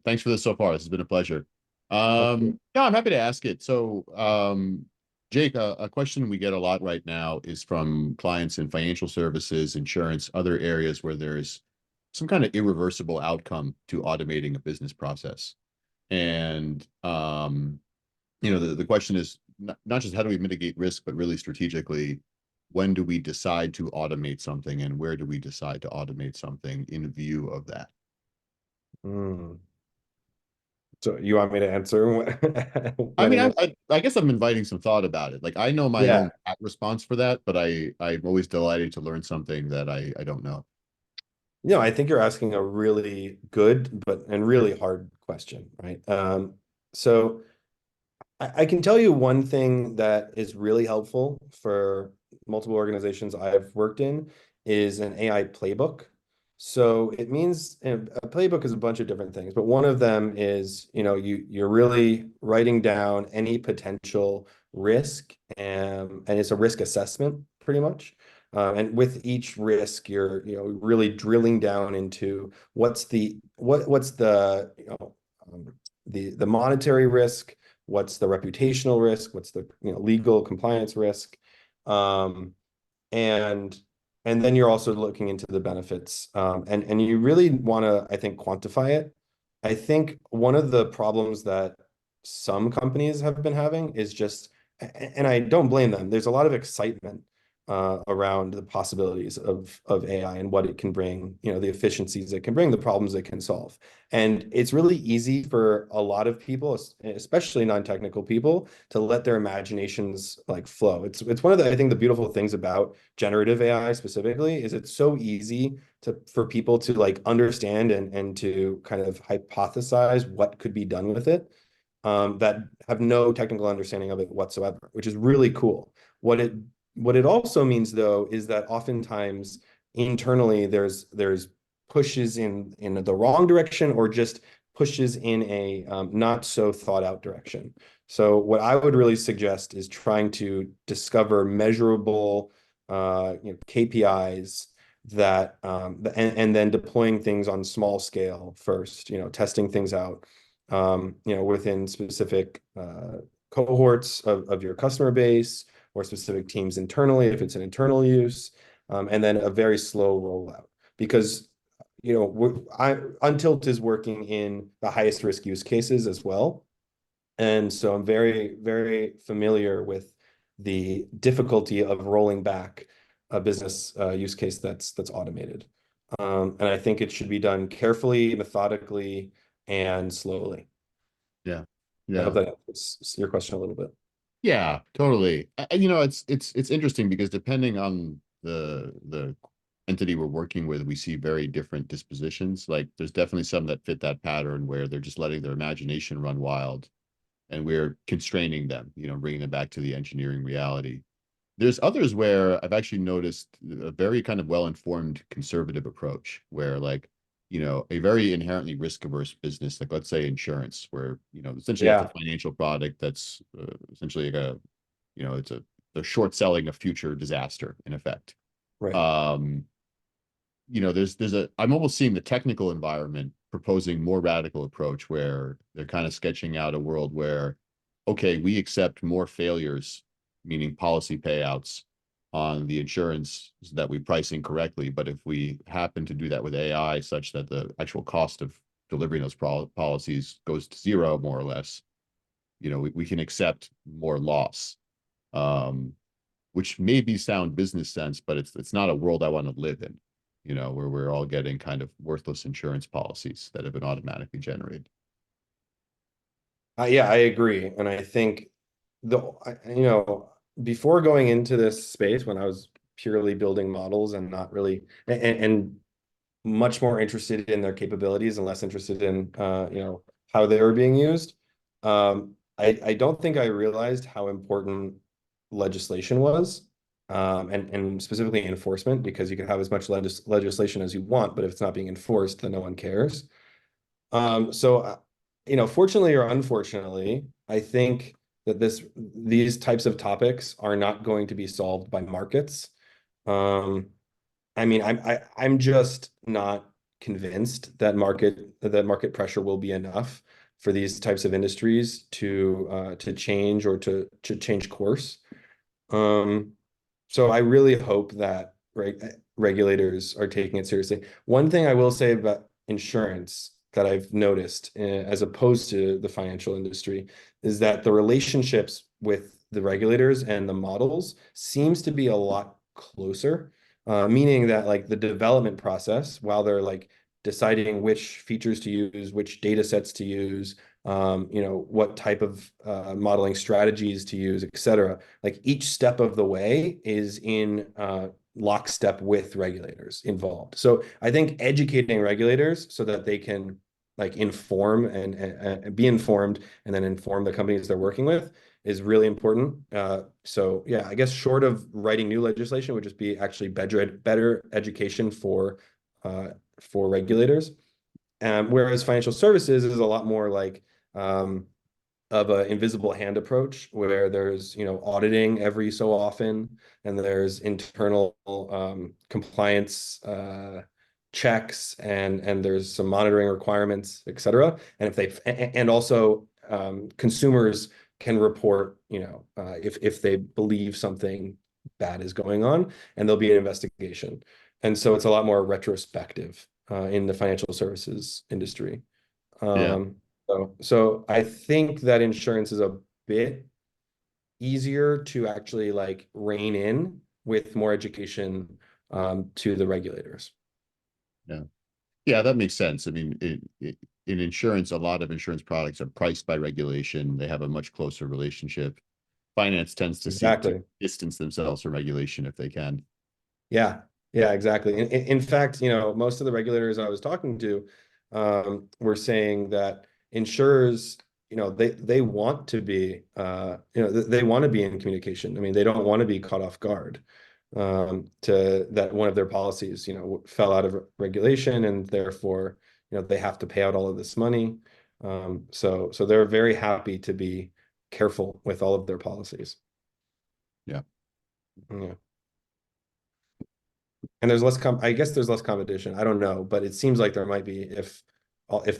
S5: Thanks for this so far. This has been a pleasure.
S2: Okay.
S5: Yeah, I'm happy to ask it. So, Jake, a question we get a lot right now is from clients in financial services, insurance, other areas where there's some kind of irreversible outcome to automating a business process. And, the question is not just how do we mitigate risk, but really strategically, when do we decide to automate something, and where do we decide to automate something in view of that?
S2: Hmm. So you want me to answer?
S5: I
S2: when
S5: mean,
S2: and
S5: I guess I'm inviting some thought about it. Like, I know my
S2: Yeah.
S5: own response for that, but I'm always delighted to learn something that I don't know.
S2: I think you're asking a really good and really hard question, right? So I can tell you one thing that is really helpful for multiple organizations I've worked in is an AI playbook. So it means, and a playbook is a bunch of different things, but one of them is, you're really writing down any potential risk, and it's a risk assessment pretty much. And with each risk, you're, really drilling down into what's the the monetary risk, what's the reputational risk, what's the legal compliance risk, um, and then you're also looking into the benefits, and you really want to, I think, quantify it. I think one of the problems that some companies have been having is just, and I don't blame them, there's a lot of excitement around the possibilities of AI and what it can bring, the efficiencies it can bring, the problems it can solve. And it's really easy for a lot of people, especially non-technical people, to let their imaginations like flow. It's one of the, I think, the beautiful things about generative AI specifically is it's so easy for people to like understand and to kind of hypothesize what could be done with it, that have no technical understanding of it whatsoever, which is really cool. What it also means, though, is that oftentimes internally there's pushes in the wrong direction, or just pushes in a not so thought out direction. So what I would really suggest is trying to discover measurable KPIs that and then deploying things on small scale first, testing things out within specific cohorts of your customer base, or specific teams internally if it's an internal use, and then a very slow rollout. Because Untilt is working in the highest risk use cases as well, and so I'm very, very familiar with the difficulty of rolling back a business use case that's automated. And I think it should be done carefully, methodically, and slowly.
S5: Yeah.
S2: I hope
S5: Yeah.
S2: that answers your question a little bit.
S5: Yeah, totally. It's interesting because depending on the entity we're working with, we see very different dispositions. Like, there's definitely some that fit that pattern where they're just letting their imagination run wild, and we're constraining them, bringing them back to the engineering reality. There's others where I've actually noticed a very kind of well-informed conservative approach where, like, a very inherently risk-averse business, like let's say insurance, where, essentially that's
S2: Yeah,
S5: a financial product that's essentially like it's they're short selling a future disaster in effect.
S2: right.
S5: Um, I'm almost seeing the technical environment proposing more radical approach where they're kind of sketching out a world where, okay, we accept more failures, meaning policy payouts on the insurance that we price incorrectly. But if we happen to do that with AI such that the actual cost of delivering those policies goes to zero, more or less, we can accept more loss. Um, which may be sound business sense, but it's not a world I want to live in, where we're all getting kind of worthless insurance policies that have been automatically generated.
S2: Yeah, I agree. And I think before going into this space, when I was purely building models and not really, and much more interested in their capabilities and less interested in, how they were being used, I don't think I realized how important legislation was, and specifically enforcement, because you can have as much legislation as you want, but if it's not being enforced, then no one cares. So, fortunately or unfortunately, I think that these types of topics are not going to be solved by markets. Um, I mean, I'm just not convinced that market pressure will be enough for these types of industries to change, or to change course. Um, so I really hope that regulators are taking it seriously. One thing I will say about insurance that I've noticed, as opposed to the financial industry, is that the relationships with the regulators and the models seems to be a lot closer, meaning that like the development process, while they're like deciding which features to use, which data sets to use, what type of modeling strategies to use, et cetera. Like each step of the way is in lockstep with regulators involved. So I think educating regulators so that they can like inform and be informed and then inform the companies they're working with is really important. So yeah, I guess short of writing new legislation would just be actually better education for regulators. Whereas financial services is a lot more like of an invisible hand approach where there's auditing every so often and there's internal compliance checks and there's some monitoring requirements, et cetera. And also consumers can report if they believe something bad is going on, and there'll be an investigation. And so it's a lot more retrospective in the financial services industry.
S5: Yeah.
S2: So I think that insurance is a bit easier to actually like rein in with more education to the regulators.
S5: Yeah, that makes sense. I mean, in insurance, a lot of insurance products are priced by regulation. They have a much closer relationship. Finance tends to seek to
S2: Exactly.
S5: distance themselves from regulation if they can.
S2: Yeah, exactly. In fact, most of the regulators I was talking to were saying that insurers, they want to be, they want to be in communication. I mean, they don't want to be caught off guard to that one of their policies, fell out of regulation and therefore, they have to pay out all of this money. So they're very happy to be careful with all of their policies.
S5: Yeah.
S2: Yeah. And there's I guess there's less competition. I don't know, but it seems like there might be if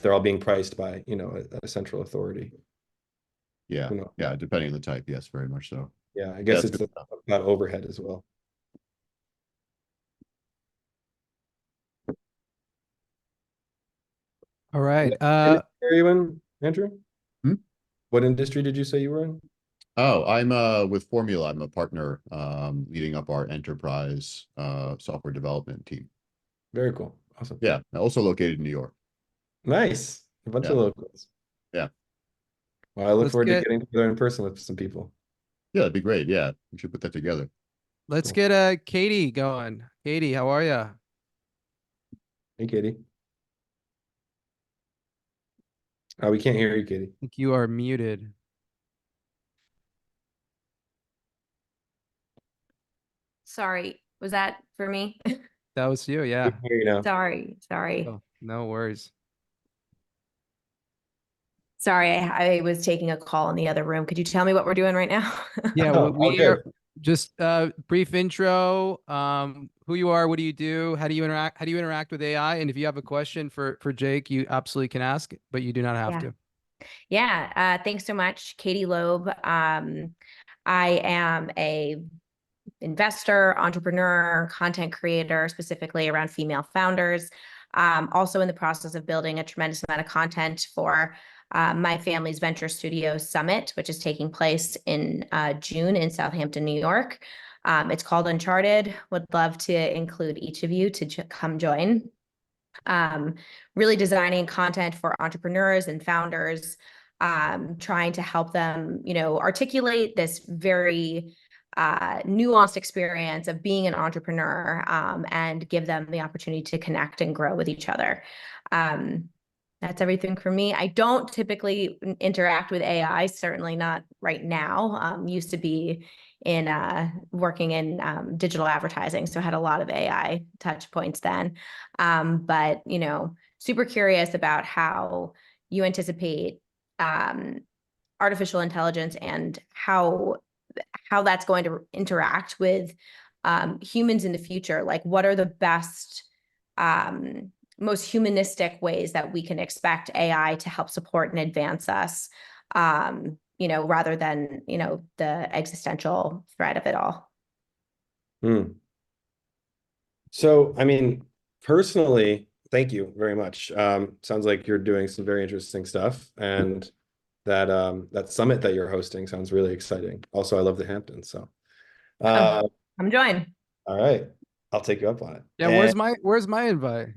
S2: they're all being priced by, a central authority.
S5: Yeah.
S2: You know?
S5: Yeah. Depending on the type. Yes, very much so.
S2: Yeah, I guess
S5: That's
S2: it's about overhead as well.
S1: All right.
S2: What industry are you in, Andrew?
S5: Hmm?
S2: What industry did you say you were in?
S5: Oh, I'm with Formula. I'm a partner leading up our enterprise software development team.
S2: Very cool. Awesome.
S5: Yeah. Also located in New York.
S2: Nice. A bunch of locals.
S5: Yeah.
S2: Well, I look
S1: Let's
S2: forward to
S1: get
S2: getting together in person with some people.
S5: Yeah, that'd be great. Yeah. We should put that together.
S1: let's
S2: Cool.
S1: get Katie going. Katie, how are you?
S2: Hey, Katie. Oh, we can't hear you, Katie.
S1: I think you are muted.
S6: Sorry, was that for me?
S1: That was you,
S2: We
S1: yeah.
S2: can hear you now.
S6: Sorry.
S1: Oh, no worries.
S6: Sorry, I was taking a call in the other room. Could you tell me what we're doing right now?
S1: Yeah,
S2: Oh, all
S1: we are
S2: good.
S1: just brief intro. Who you are, what do you do, how do you interact with AI? And if you have a question for Jake, you absolutely can ask, but you do not have
S6: Yeah.
S1: to.
S6: Yeah, thanks so much, Katie Loeb. I am a investor, entrepreneur, content creator, specifically around female founders. Also in the process of building a tremendous amount of content for my family's Venture Studio Summit, which is taking place in June in Southampton, New York. It's called Uncharted. Would love to include each of you to come join. Really designing content for entrepreneurs and founders, trying to help them, articulate this very nuanced experience of being an entrepreneur, and give them the opportunity to connect and grow with each other. That's everything for me. I don't typically interact with AI, certainly not right now. Used to be in working in digital advertising, so I had a lot of AI touch points then. But super curious about how you anticipate artificial intelligence and how that's going to interact with humans in the future. Like, what are the best most humanistic ways that we can expect AI to help support and advance us, rather than, the existential threat of it all.
S2: So, I mean, personally, thank you very much. Sounds like you're doing some very interesting stuff. And that summit that you're hosting sounds really exciting. Also, I love the Hamptons, so
S6: I'm joined.
S2: all right, I'll take you up on it.
S1: Yeah,
S2: And
S1: where's my invite?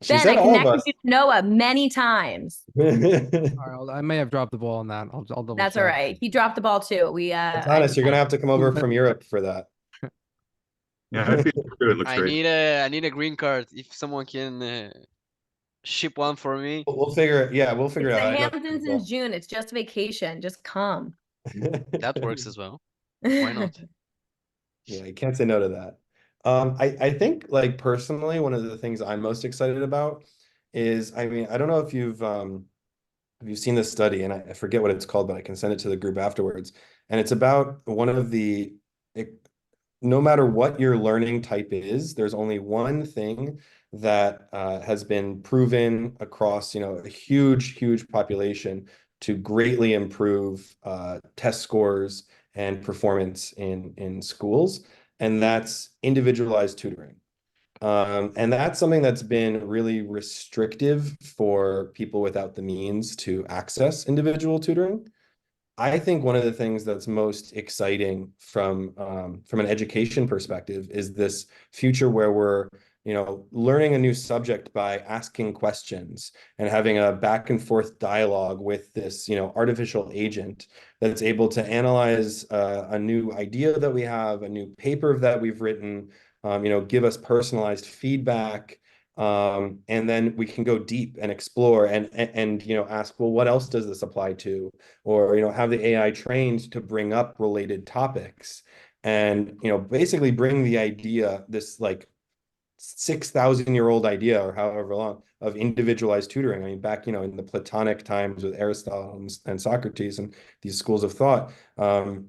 S2: she
S6: Ben,
S2: said
S6: I
S2: all of
S6: connected
S2: us.
S6: you to Noah many times.
S1: All right, I may have dropped the ball on that. I'll double
S6: That's all
S1: check.
S6: right. He dropped the ball too.
S2: Thomas, you're gonna have to come over from Europe for that.
S3: Yeah, I think it looks
S4: I
S3: great.
S4: need a green card. If someone can ship one for me.
S2: We'll figure it. Yeah, we'll figure
S6: It's
S2: it
S6: the
S2: out. I know
S6: Hamptons in June. It's just vacation. Just come.
S4: That works as well. Why not?
S2: Yeah, you can't say no to that. I think like personally, one of the things I'm most excited about is, I mean, I don't know if you've seen this study, and I forget what it's called, but I can send it to the group afterwards. And it's about one of no matter what your learning type is, there's only one thing that has been proven across, a huge population to greatly improve test scores and performance in schools, and that's individualized tutoring. And that's something that's been really restrictive for people without the means to access individual tutoring. I think one of the things that's most exciting from an education perspective is this future where we're, learning a new subject by asking questions and having a back and forth dialogue with this, artificial agent that's able to analyze a new idea that we have, a new paper that we've written, give us personalized feedback. And then we can go deep and explore and ask, well, what else does this apply to? Or have the AI trained to bring up related topics, and basically bring the idea, this like 6,000-year-old idea or however long, of individualized tutoring. I mean, back in the Platonic times with Aristotle and Socrates and these schools of thought,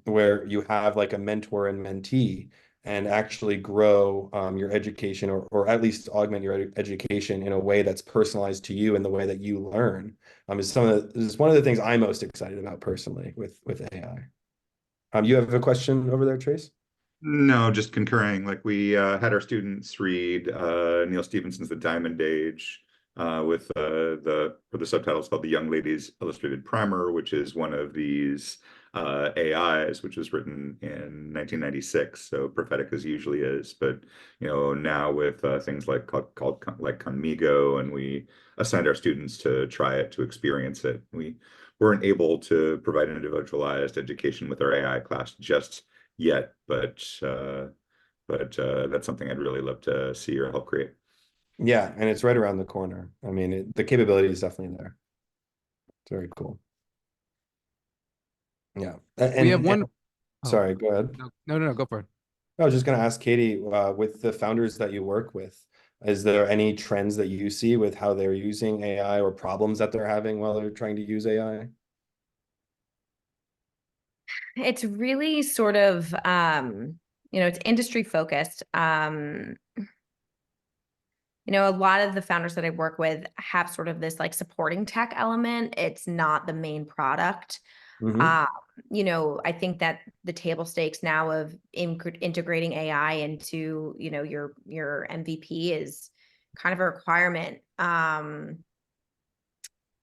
S2: where you have like a mentor and mentee, and actually grow your education, or at least augment your education in a way that's personalized to you and the way that you learn, is one of the things I'm most excited about personally with AI. You have a question over there, Trace?
S3: No, just concurring. Like we had our students read Neil Stephenson's The Diamond Age with the subtitles called The Young Lady's Illustrated Primer, which is one of these AIs, which was written in 1996. So prophetic as usually is, but now with things like called like Conmigo, and we assigned our students to try it, to experience it. We weren't able to provide an individualized education with our AI class just yet, but that's something I'd really love to see or help create.
S2: Yeah, and it's right around the corner. I mean, the capability is definitely there. It's very cool. Yeah,
S1: We have one.
S2: Sorry, go ahead.
S1: No, go for it.
S2: I was just going to ask Katie, with the founders that you work with, is there any trends that you see with how they're using AI, or problems that they're having while they're trying to use AI?
S6: It's really sort of, it's industry focused. A lot of the founders that I work with have sort of this like supporting tech element. It's not the main product.
S2: Mhm.
S6: I think that the table stakes now of integrating AI into, your MVP is kind of a requirement.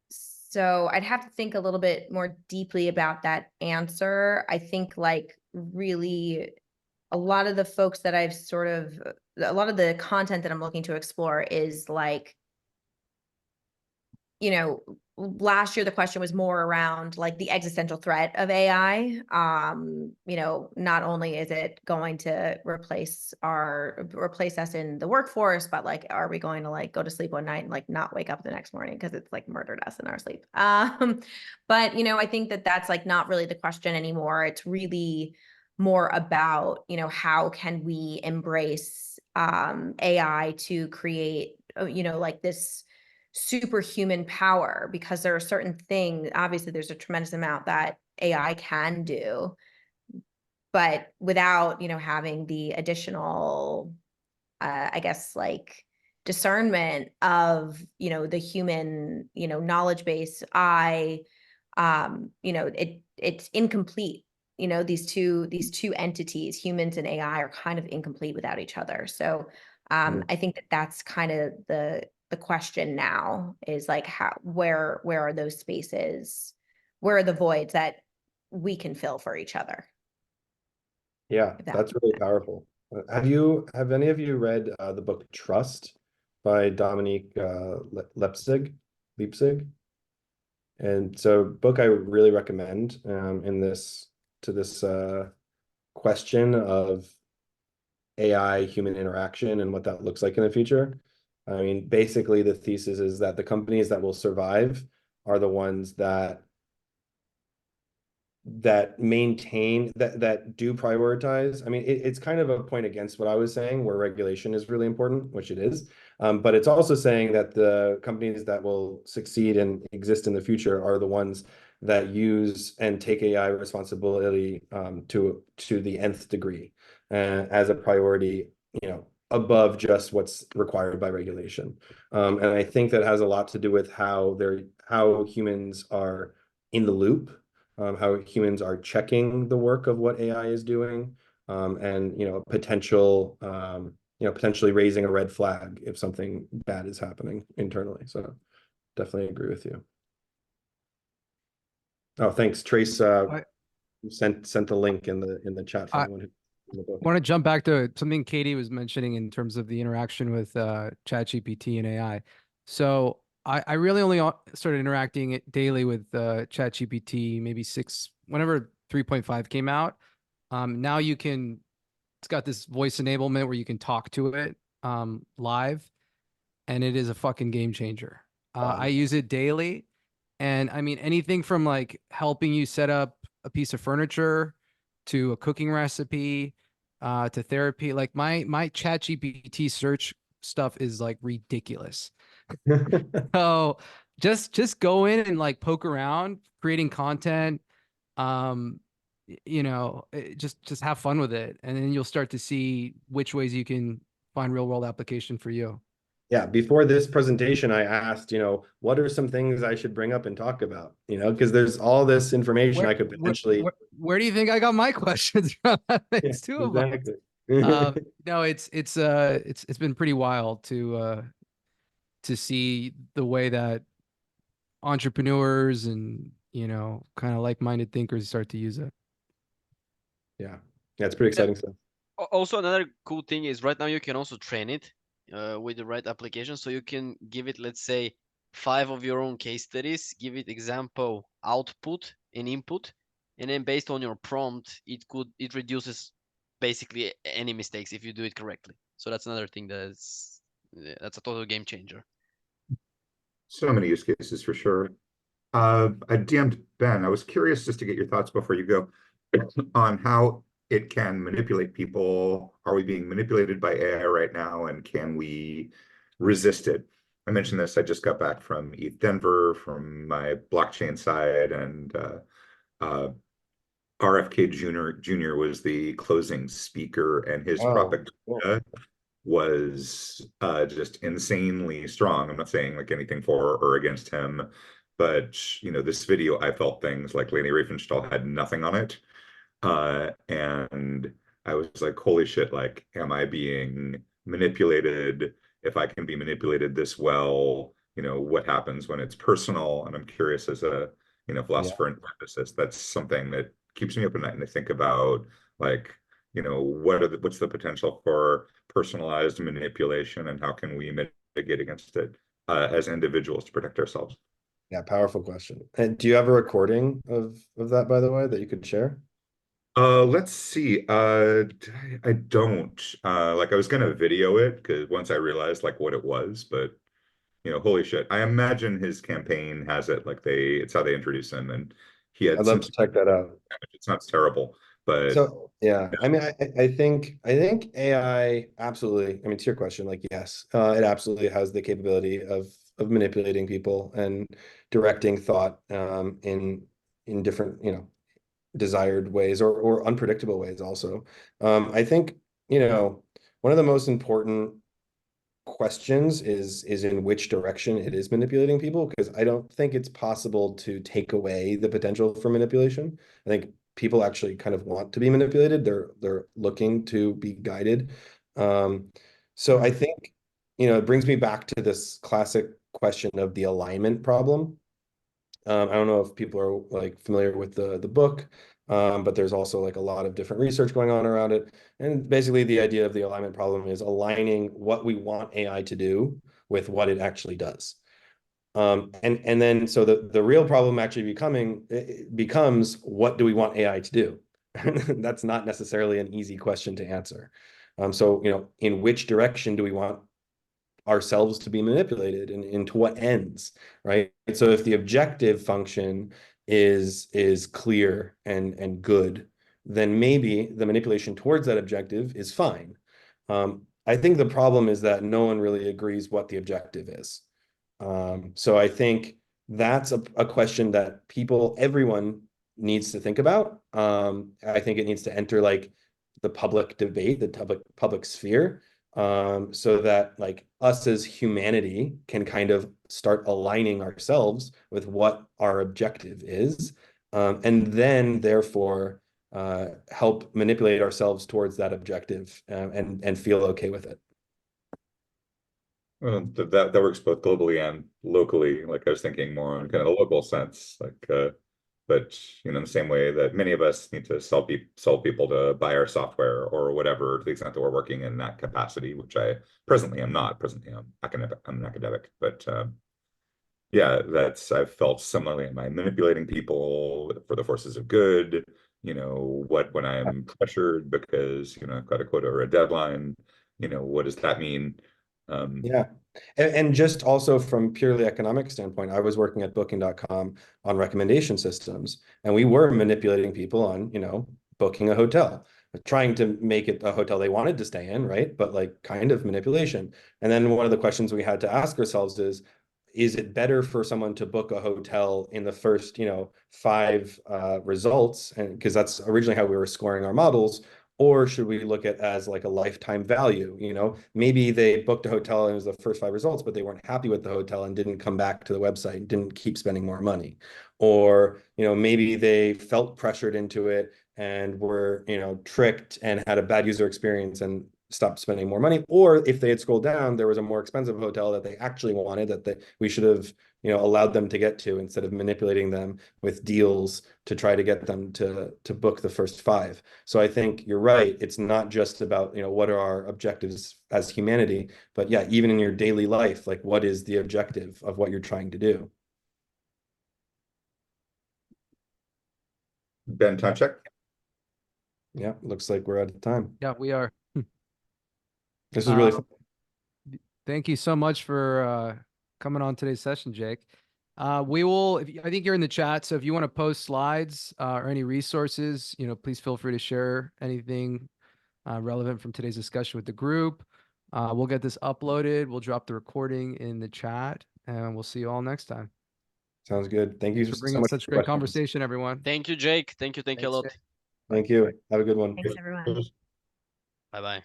S6: So I'd have to think a little bit more deeply about that answer. I think like really a lot of the folks that I've a lot of the content that I'm looking to explore is like, last year the question was more around like the existential threat of AI. Not only is it going to replace us in the workforce, but like, are we going to like go to sleep one night and like not wake up the next morning because it's like murdered us in our sleep? But I think that that's like not really the question anymore. It's really more about, how can we embrace AI to create, like this superhuman power, because there are certain things, obviously there's a tremendous amount that AI can do, but without, having the additional, I guess, like discernment of, the human, knowledge base, it's incomplete. These two entities, humans and AI, are kind of incomplete without each other. So I think that that's kind of the question now, is like where are those spaces where are the voids that we can fill for each other?
S2: Yeah,
S6: If that
S2: that's
S6: makes
S2: really
S6: sense.
S2: powerful. Have any of you read the book Trust by Dominique Leipzig? And so book I would really recommend in this question of AI human interaction and what that looks like in the future. I mean, basically the thesis is that the companies that will survive are the ones that maintain that do prioritize. I mean, it's kind of a point against what I was saying, where regulation is really important, which it is. But it's also saying that the companies that will succeed and exist in the future are the ones that use and take AI responsibility to the nth degree as a priority, above just what's required by regulation. And I think that has a lot to do with how humans are in the loop, how humans are checking the work of what AI is doing, and potentially raising a red flag if something bad is happening internally. So definitely agree with you. Oh, thanks, Trace. Sent the link in the chat for anyone who in the book.
S1: I want to jump back to something Katie was mentioning in terms of the interaction with ChatGPT and AI. So I really only started interacting daily with ChatGPT, maybe whenever 3.5 came out. Now it's got this voice enablement where you can talk to it live, and it is a fucking game changer. I use it daily, and I mean anything from like helping you set up a piece of furniture to a cooking recipe to therapy. Like my ChatGPT search stuff is like ridiculous. So just go in and like poke around creating content. Just have fun with it, and then you'll start to see which ways you can find real world application for you.
S2: Yeah, before this presentation, I asked, what are some things I should bring up and talk about? Because there's all this information I could potentially.
S1: Where do you think I got my questions from? It's two of them.
S2: Exactly.
S1: No, it's been pretty wild to see the way that entrepreneurs and kind of like-minded thinkers start to use it.
S2: Yeah, it's pretty exciting stuff.
S4: Also, another cool thing is right now you can also train it with the right application. So you can give it, let's say, 5 of your own case studies, give it example output and input, and then based on your prompt, it reduces basically any mistakes if you do it correctly. So that's another thing that's a total game changer.
S3: So many use cases for sure. I DM'd Ben. I was curious just to get your thoughts before you go on how it can manipulate people. Are we being manipulated by AI right now, and can we resist it? I mentioned this. I just got back from ETH Denver from my blockchain side, and RFK Jr. was the closing speaker, and his propaganda was just insanely strong. I'm not saying like anything for or against him, but this video, I felt things like Leni Riefenstahl had nothing on it. And I was like, holy shit, like, am I being manipulated? If I can be manipulated this well, what happens when it's personal? And I'm curious as a, philosopher and practicist, that's something that keeps me up at night. And I think about like, what's the potential for personalized manipulation, and how can we mitigate against it as individuals to protect ourselves?
S2: Yeah, powerful question. And do you have a recording of that, by the way, that you could share?
S3: Let's see. I don't. Like I was gonna video it because once I realized like what it was, but holy shit. I imagine his campaign has it, like it's how they introduce him, and he had
S2: I'd love to check that out.
S3: It sounds terrible, but
S2: So yeah, I mean, I think AI absolutely. I mean, to your question, like yes, it absolutely has the capability of manipulating people and directing thought in different desired ways or unpredictable ways also. I think one of the most important questions is in which direction it is manipulating people, because I don't think it's possible to take away the potential for manipulation. I think people actually kind of want to be manipulated. They're looking to be guided. So I think it brings me back to this classic question of the alignment problem. I don't know if people are like familiar with the book, but there's also like a lot of different research going on around it. And basically the idea of the alignment problem is aligning what we want AI to do with what it actually does. And then so the real problem actually becomes what do we want AI to do? That's not necessarily an easy question to answer. So, in which direction do we want ourselves to be manipulated and to what ends, right? So if the objective function is clear and good, then maybe the manipulation towards that objective is fine. I think the problem is that no one really agrees what the objective is. So I think that's a question that everyone needs to think about. I think it needs to enter like the public debate, the public sphere, so that like us as humanity can kind of start aligning ourselves with what our objective is, and then therefore help manipulate ourselves towards that objective, and feel okay with it.
S3: Well, that works both globally and locally. Like I was thinking more in kind of the local sense, but in the same way that many of us need to sell people to buy our software or whatever, to the extent that we're working in that capacity, which I presently am not. Presently, I'm an academic, but yeah, I've felt similarly. Am I manipulating people for the forces of good? When I'm pressured because I've got a quota or a deadline, what does that mean?
S2: Yeah. And just also from purely economic standpoint, I was working at booking.com on recommendation systems, and we were manipulating people on, booking a hotel, trying to make it a hotel they wanted to stay in, right? But like kind of manipulation. And then one of the questions we had to ask ourselves is it better for someone to book a hotel in the first, 5 results? And because that's originally how we were scoring our models. Or should we look at as like a lifetime value? Maybe they booked a hotel and it was the first 5 results, but they weren't happy with the hotel and didn't come back to the website, didn't keep spending more money. Or, maybe they felt pressured into it and were, tricked and had a bad user experience and stopped spending more money. Or if they had scrolled down, there was a more expensive hotel that they actually wanted that we should have, allowed them to get to instead of manipulating them with deals to try to get them to book the first 5. So I think you're right. It's not just about, what are our objectives as humanity, but yeah, even in your daily life, like what is the objective of what you're trying to do?
S3: Ben, time check.
S2: Yeah, looks like we're out of time.
S1: Yeah, we are.
S2: This was really fun.
S1: Thank you so much for coming on today's session, Jake. We will, I think you're in the chat, so if you want to post slides or any resources, please feel free to share anything relevant from today's discussion with the group. We'll get this uploaded. We'll drop the recording in the chat, and we'll see you all next time.
S2: Sounds good. Thank you
S1: Thanks for
S2: so
S1: bringing
S2: much
S1: such
S2: for
S1: great
S2: questions.
S1: conversation, everyone.
S4: Thank you, Jake. Thank you a
S1: Thanks,
S4: lot.
S1: Jake.
S2: Thank you. Have a good one.
S6: Thanks, everyone.
S4: Bye bye.